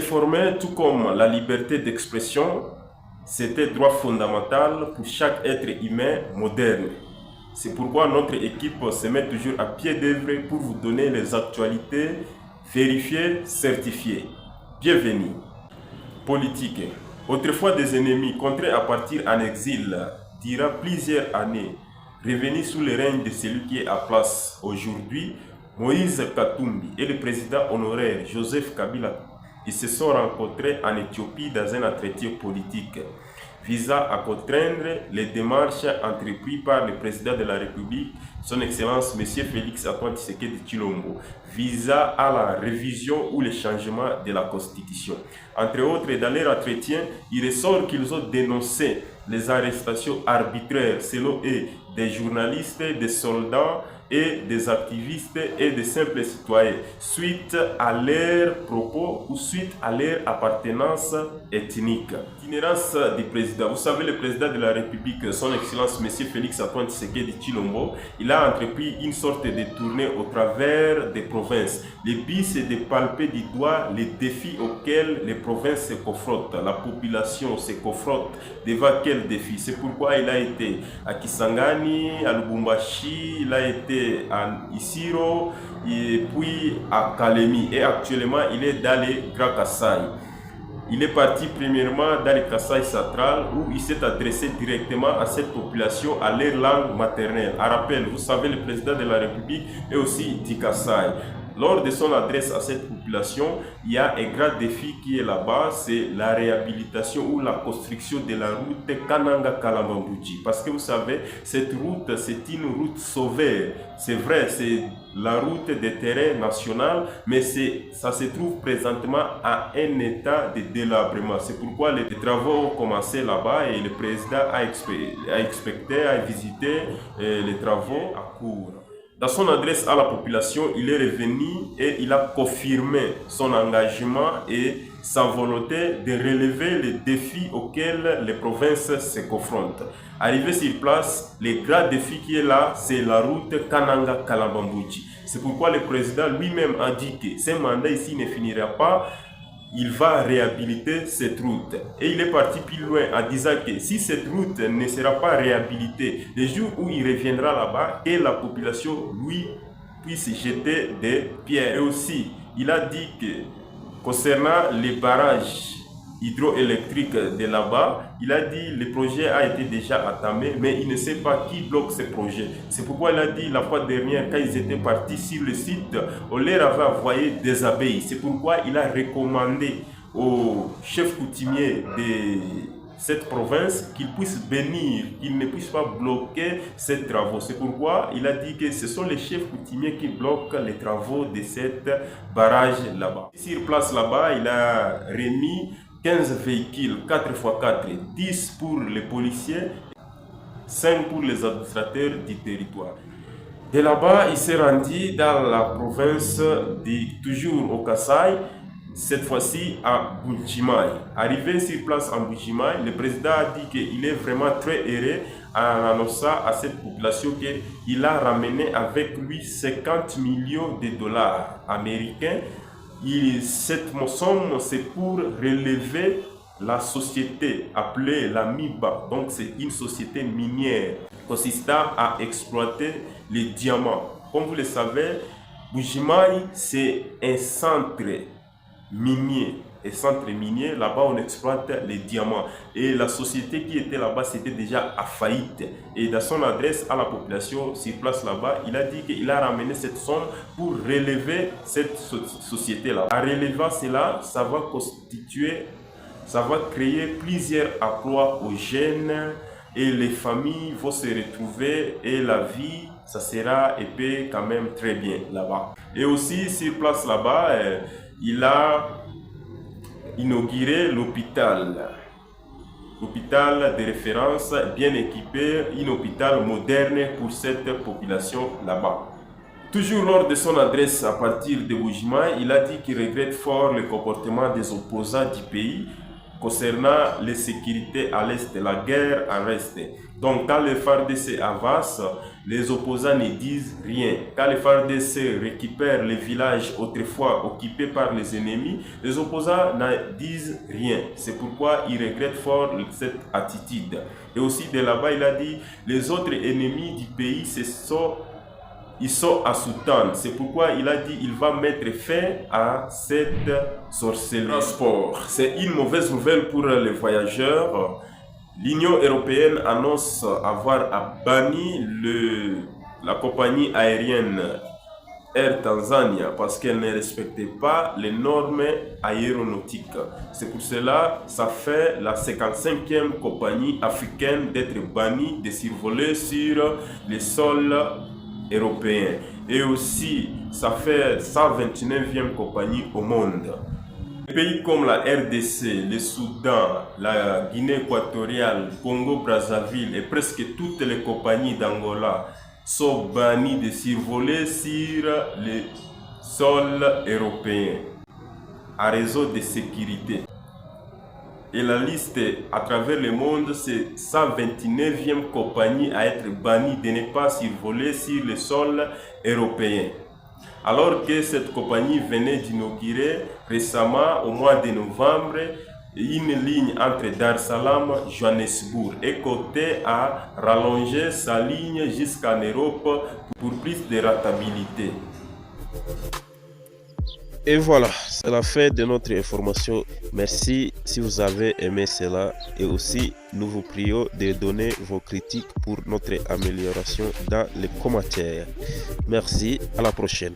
réformer, tout comme la liberté d'expression, c'était droit fondamental pour chaque être humain moderne. C'est pourquoi notre équipe se met toujours à pied d'œuvre pour vous donner les actualités vérifiées, certifiées. Bienvenue. Politique. Autrefois des ennemis contraints à partir en exil durant plusieurs années, revenus sous le règne de celui qui est à place aujourd'hui, Moïse Katumbi et le président honoraire Joseph Kabila, ils se sont rencontrés en Éthiopie dans un entretien politique visant à contraindre les démarches entreprises par le président de la République, son Excellence M. Félix Antoine Tshisekedi Tshilombo, visant à la révision ou le changement de la Constitution. Entre autres, dans leur entretien, il ressort qu'ils ont dénoncé les arrestations arbitraires, selon eux, des journalistes, des soldats et des activistes et des simples citoyens, suite à leurs propos ou suite à leur appartenance ethnique. Itinérance du président. Vous savez, le président de la République, son Excellence M. Félix Antoine Tshisekedi Tshilombo, il a entrepris une sorte de tournée au travers des provinces. Le but, c'est de palper du doigt les défis auxquels les provinces se confrontent. La population se confronte devant quels défis. C'est pourquoi il a été à Kisangani, à Lubumbashi, il a été à Isiro et puis à Kalemi. Et actuellement, il est dans les Grand Kassai. Il est parti premièrement dans le Kassai central où il s'est adressé directement à cette population à leur langue maternelle. À rappel, vous savez, le président de la République est aussi du Kassai. Lors de son adresse à cette population, il y a un grand défi qui est là-bas, c'est la réhabilitation ou la construction de la route Kananga-Kalambambouji. Parce que vous savez, cette route, c'est une route sauvée. C'est vrai, c'est la route des terrains nationaux, mais ça se trouve présentement à un état de délabrement. C'est pourquoi les travaux ont commencé là-bas et le président a visité les travaux à cours. Dans son adresse à la population, il est revenu et il a confirmé son engagement et sa volonté de relever les défis auxquels les provinces se confrontent. Arrivé sur place, le grand défi qui est là, c'est la route Kananga-Kalambambouji. C'est pourquoi le président lui-même a dit que ce mandat ici ne finira pas. Il va réhabiliter cette route. Et il est parti plus loin en disant que si cette route ne sera pas réhabilitée, le jour où il reviendra là-bas, et la population, lui, puisse jeter des pierres. Et aussi, il a dit que concernant les barrages hydroélectriques de là-bas, il a dit que le projet a été déjà entamé, mais il ne sait pas qui bloque ce projet. C'est pourquoi il a dit la fois dernière, quand ils étaient partis sur le site, on leur avait envoyé des abeilles. C'est pourquoi il a recommandé au chef coutumier de cette province qu'il puisse venir, qu'il ne puisse pas bloquer ces travaux. C'est pourquoi il a dit que ce sont les chefs coutumiers qui bloquent les travaux de cette barrage là-bas. Sur place là-bas, il a remis 15 véhicules 4x4, 10 pour les policiers, 5 pour les administrateurs du territoire. De là-bas, il s'est rendu dans la province toujours au Kassai, cette fois-ci à Mbuji-Mayi. Arrivé sur place en Mbuji-Mayi, le président a dit qu'il est vraiment très heureux en annonçant à cette population qu'il a ramené avec lui 50 millions de dollars américains. Cette somme, c'est pour relever la société appelée la MIBA. Donc, c'est une société minière consistant à exploiter les diamants. Comme vous le savez, Mbuji-Mayi, c'est un centre minier. Et centre minier, là-bas on exploite les diamants. Et la société qui était là-bas, c'était déjà à faillite. Et dans son adresse à la population sur place là-bas, il a dit qu'il a ramené cette somme pour relever cette société-là. En relevant cela, ça va créer plusieurs emplois aux jeunes et les familles vont se retrouver et la vie, ça sera épais quand même très bien là-bas. Et aussi sur place là-bas, il a inauguré l'hôpital de référence bien équipé, un hôpital moderne pour cette population là-bas. Toujours lors de son adresse à partir de Mbuji-Mayi, il a dit qu'il regrette fort le comportement des opposants du pays concernant les sécurités à l'est, la guerre en reste. Donc quand les FARDC avancent, les opposants ne disent rien. Quand les FARDC récupèrent les villages autrefois occupés par les ennemis, les opposants ne disent rien. C'est pourquoi il regrette fort cette attitude. Et aussi de là-bas, il a dit, les autres ennemis du pays, ils sont à Soudan. C'est pourquoi il a dit il va mettre fin à cette sorcellerie. Transport. C'est une mauvaise nouvelle pour les voyageurs. L'Union européenne annonce avoir banni la compagnie aérienne Air Tanzania parce qu'elle ne respectait pas les normes aéronautiques. C'est pour cela que ça fait la 55e compagnie africaine d'être bannie de survoler sur les sols européens. Et aussi, ça fait 129e compagnie au monde. Les pays comme la RDC, le Soudan, la Guinée équatoriale, Congo-Brazzaville et presque toutes les compagnies d'Angola sont bannies de survoler sur les sols européens à raison de sécurité. Et la liste à travers le monde, c'est 129e compagnie à être bannie de ne pas survoler sur le sol européen. Alors que cette compagnie venait d'inaugurer récemment, au mois de novembre, une ligne entre Dar es Salaam et Johannesburg et comptait à rallonger sa ligne jusqu'en Europe pour plus de rentabilité. Et voilà, c'est la fin de notre information. Merci si vous avez aimé cela. Et aussi, nous vous prions de donner vos critiques pour notre amélioration dans les commentaires. Merci, à la prochaine.